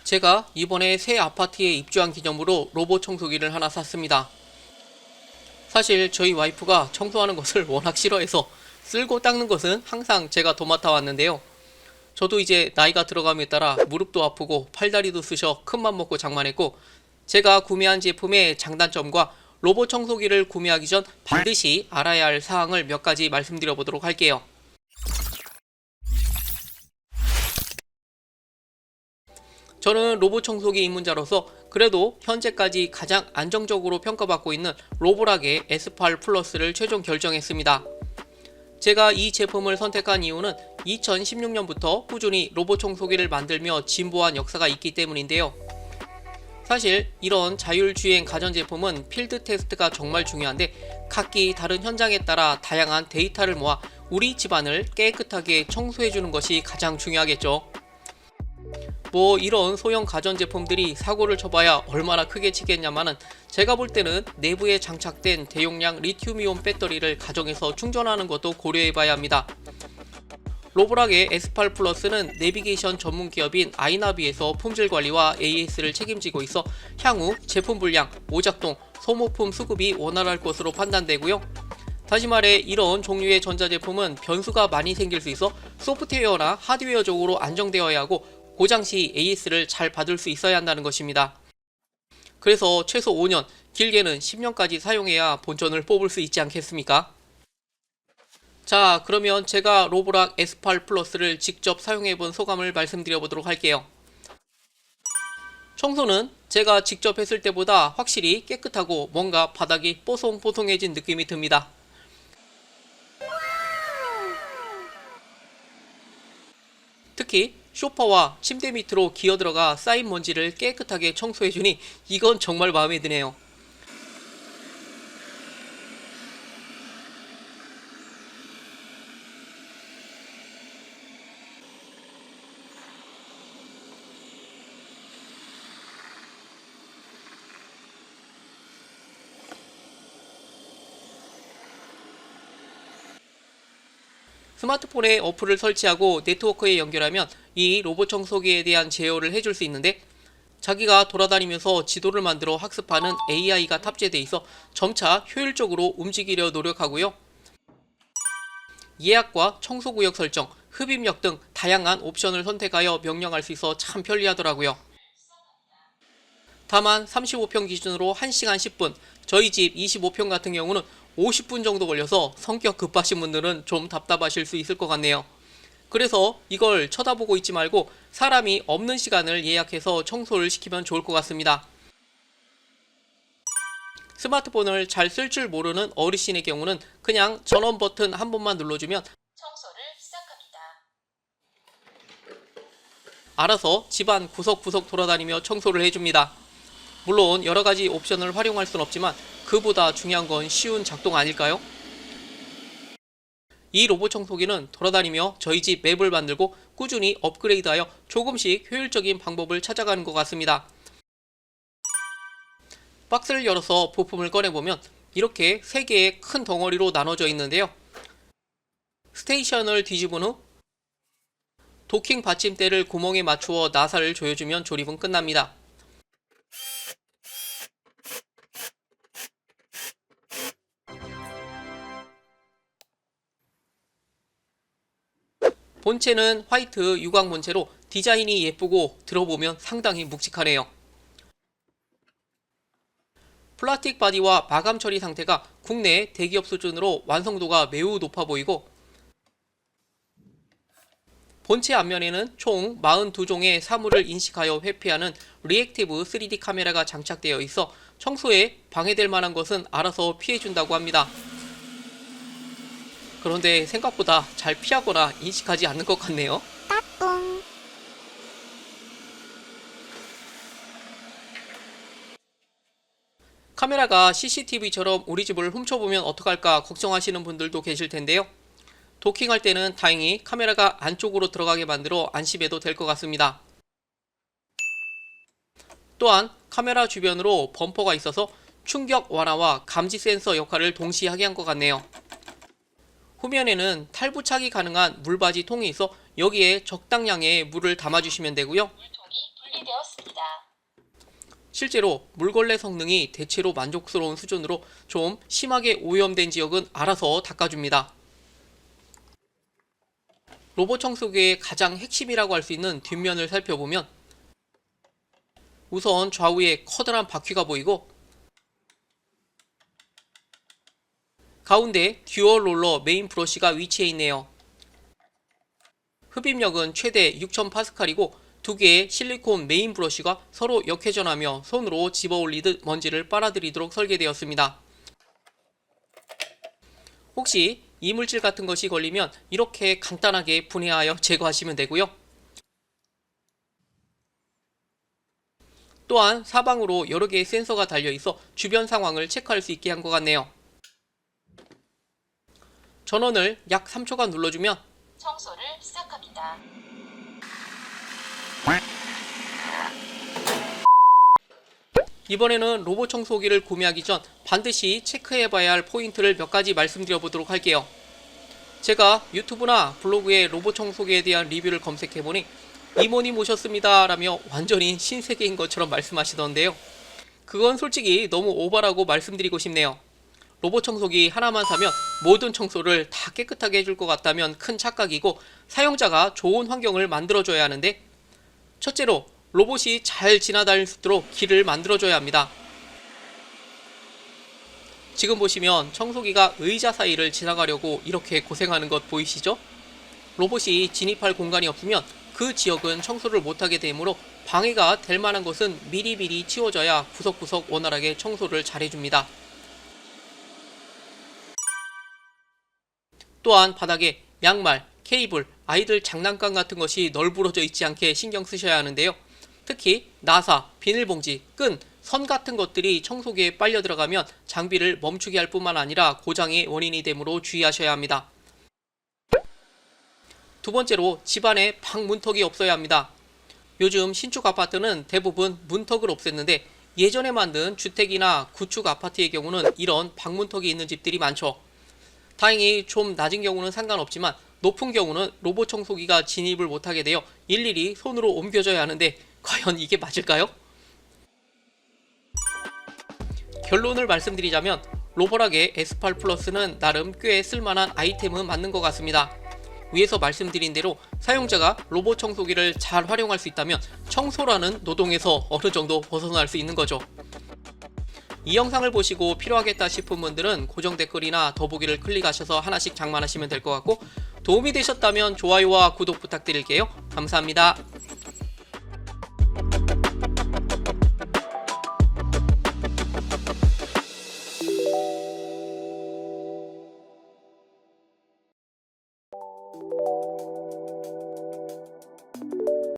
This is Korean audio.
제가 이번에 새 아파트에 입주한 기념으로 로봇 청소기를 하나 샀습니다. 사실 저희 와이프가 청소하는 것을 워낙 싫어해서 쓸고 닦는 것은 항상 제가 도맡아 왔는데요. 저도 이제 나이가 들어감에 따라 무릎도 아프고 팔다리도 쑤셔 큰맘 먹고 장만했고, 제가 구매한 제품의 장단점과 로봇 청소기를 구매하기 전 반드시 알아야 할 사항을 몇 가지 말씀드려 보도록 할게요. 저는 로봇 청소기 입문자로서 그래도 현재까지 가장 안정적으로 평가받고 있는 로보락의 S8 플러스를 최종 결정했습니다. 제가 이 제품을 선택한 이유는 2016년부터 꾸준히 로봇 청소기를 만들며 진보한 역사가 있기 때문인데요. 사실 이런 자율주행 가전제품은 필드 테스트가 정말 중요한데, 각기 다른 현장에 따라 다양한 데이터를 모아 우리 집안을 깨끗하게 청소해주는 것이 가장 중요하겠죠. 이런 소형 가전제품들이 사고를 쳐봐야 얼마나 크게 치겠냐마는, 제가 볼 때는 내부에 장착된 대용량 리튬이온 배터리를 가정에서 충전하는 것도 고려해봐야 합니다. 로보락의 S8 플러스는 내비게이션 전문 기업인 아이나비에서 품질 관리와 AS를 책임지고 있어 향후 제품 불량, 오작동, 소모품 수급이 원활할 것으로 판단되고요. 다시 말해, 이런 종류의 전자제품은 변수가 많이 생길 수 있어 소프트웨어나 하드웨어적으로 안정되어야 하고, 고장 시 AS를 잘 받을 수 있어야 한다는 것입니다. 그래서 최소 5년, 길게는 10년까지 사용해야 본전을 뽑을 수 있지 않겠습니까? 자, 그러면 제가 로보락 S8 플러스를 직접 사용해본 소감을 말씀드려 보도록 할게요. 청소는 제가 직접 했을 때보다 확실히 깨끗하고 뭔가 바닥이 뽀송뽀송해진 느낌이 듭니다. 특히 소파와 침대 밑으로 기어들어가 쌓인 먼지를 깨끗하게 청소해주니 이건 정말 마음에 드네요. 스마트폰에 어플을 설치하고 네트워크에 연결하면 이 로봇 청소기에 대한 제어를 해줄 수 있는데, 자기가 돌아다니면서 지도를 만들어 학습하는 AI가 탑재돼 있어 점차 효율적으로 움직이려 노력하고요. 예약과 청소구역 설정, 흡입력 등 다양한 옵션을 선택하여 명령할 수 있어 참 편리하더라고요. 다만 35평 기준으로 1시간 10분, 저희 집 25평 같은 경우는 50분 정도 걸려서 성격 급하신 분들은 좀 답답하실 수 있을 것 같네요. 그래서 이걸 쳐다보고 있지 말고 사람이 없는 시간을 예약해서 청소를 시키면 좋을 것 같습니다. 스마트폰을 잘 쓸 줄 모르는 어르신의 경우는 그냥 전원 버튼 한 번만 눌러주면 청소를 시작합니다. 알아서 집안 구석구석 돌아다니며 청소를 해줍니다. 물론 여러가지 옵션을 활용할 순 없지만 그보다 중요한 건 쉬운 작동 아닐까요? 이 로봇 청소기는 돌아다니며 저희 집 맵을 만들고 꾸준히 업그레이드하여 조금씩 효율적인 방법을 찾아가는 것 같습니다. 박스를 열어서 부품을 꺼내보면 이렇게 3개의 큰 덩어리로 나눠져 있는데요. 스테이션을 뒤집은 후 도킹 받침대를 구멍에 맞추어 나사를 조여주면 조립은 끝납니다. 본체는 화이트 유광 본체로 디자인이 예쁘고 들어보면 상당히 묵직하네요. 플라스틱 바디와 마감 처리 상태가 국내 대기업 수준으로 완성도가 매우 높아 보이고, 본체 앞면에는 총 42종의 사물을 인식하여 회피하는 리액티브 3D 카메라가 장착되어 있어 청소에 방해될 만한 것은 알아서 피해준다고 합니다. 그런데 생각보다 잘 피하거나 인식하지 않는 것 같네요. 카메라가 CCTV처럼 우리 집을 훔쳐보면 어떡할까 걱정하시는 분들도 계실 텐데요. 도킹할 때는 다행히 카메라가 안쪽으로 들어가게 만들어 안심해도 될 것 같습니다. 또한 카메라 주변으로 범퍼가 있어서 충격 완화와 감지 센서 역할을 동시에 하게 한 것 같네요. 후면에는 탈부착이 가능한 물받이 통이 있어 여기에 적당량의 물을 담아주시면 되고요. 설계되었습니다. 실제로 물걸레 성능이 대체로 만족스러운 수준으로 좀 심하게 오염된 지역은 알아서 닦아줍니다. 로봇 청소기의 가장 핵심이라고 할 수 있는 뒷면을 살펴보면 우선 좌우에 커다란 바퀴가 보이고 가운데 듀얼 롤러 메인 브러쉬가 위치해 있네요. 흡입력은 최대 6000파스칼이고 두 개의 실리콘 메인 브러쉬가 서로 역회전하며 손으로 집어 올리듯 먼지를 빨아들이도록 설계되었습니다. 혹시 이물질 같은 것이 걸리면 이렇게 간단하게 분해하여 제거하시면 되고요. 또한 사방으로 여러 개의 센서가 달려 있어 주변 상황을 체크할 수 있게 한 것 같네요. 전원을 약 3초간 눌러주면 청소를 시작합니다. 이번에는 로봇 청소기를 구매하기 전 반드시 체크해봐야 할 포인트를 몇 가지 말씀드려 보도록 할게요. 제가 유튜브나 블로그에 로봇 청소기에 대한 리뷰를 검색해보니 이모님 오셨습니다 라며 완전히 신세계인 것처럼 말씀하시던데요. 그건 솔직히 너무 오바라고 말씀드리고 싶네요. 로봇 청소기 하나만 사면 모든 청소를 다 깨끗하게 해줄 것 같다면 큰 착각이고 사용자가 좋은 환경을 만들어줘야 하는데 첫째로 로봇이 잘 지나다닐 수 있도록 길을 만들어줘야 합니다. 지금 보시면 청소기가 의자 사이를 지나가려고 이렇게 고생하는 것 보이시죠? 로봇이 진입할 공간이 없으면 그 지역은 청소를 못하게 되므로 방해가 될 만한 것은 미리미리 치워져야 구석구석 원활하게 청소를 잘해줍니다. 또한 바닥에 양말, 케이블, 아이들 장난감 같은 것이 널브러져 있지 않게 신경 쓰셔야 하는데요. 특히 나사, 비닐봉지, 끈, 선 같은 것들이 청소기에 빨려 들어가면 장비를 멈추게 할 뿐만 아니라 고장의 원인이 되므로 주의하셔야 합니다. 두 번째로 집안에 방 문턱이 없어야 합니다. 요즘 신축 아파트는 대부분 문턱을 없앴는데 예전에 만든 주택이나 구축 아파트의 경우는 이런 방 문턱이 있는 집들이 많죠. 다행히 좀 낮은 경우는 상관없지만 높은 경우는 로봇 청소기가 진입을 못하게 되어 일일이 손으로 옮겨줘야 하는데 과연 이게 맞을까요? 결론을 말씀드리자면 로보락의 S8 플러스는 나름 꽤 쓸만한 아이템은 맞는 것 같습니다. 위에서 말씀드린 대로 사용자가 로봇 청소기를 잘 활용할 수 있다면 청소라는 노동에서 어느 정도 벗어날 수 있는 거죠. 이 영상을 보시고 필요하겠다 싶은 분들은 고정 댓글이나 더보기를 클릭하셔서 하나씩 장만하시면 될 것 같고 도움이 되셨다면 좋아요와 구독 부탁드릴게요. 감사합니다.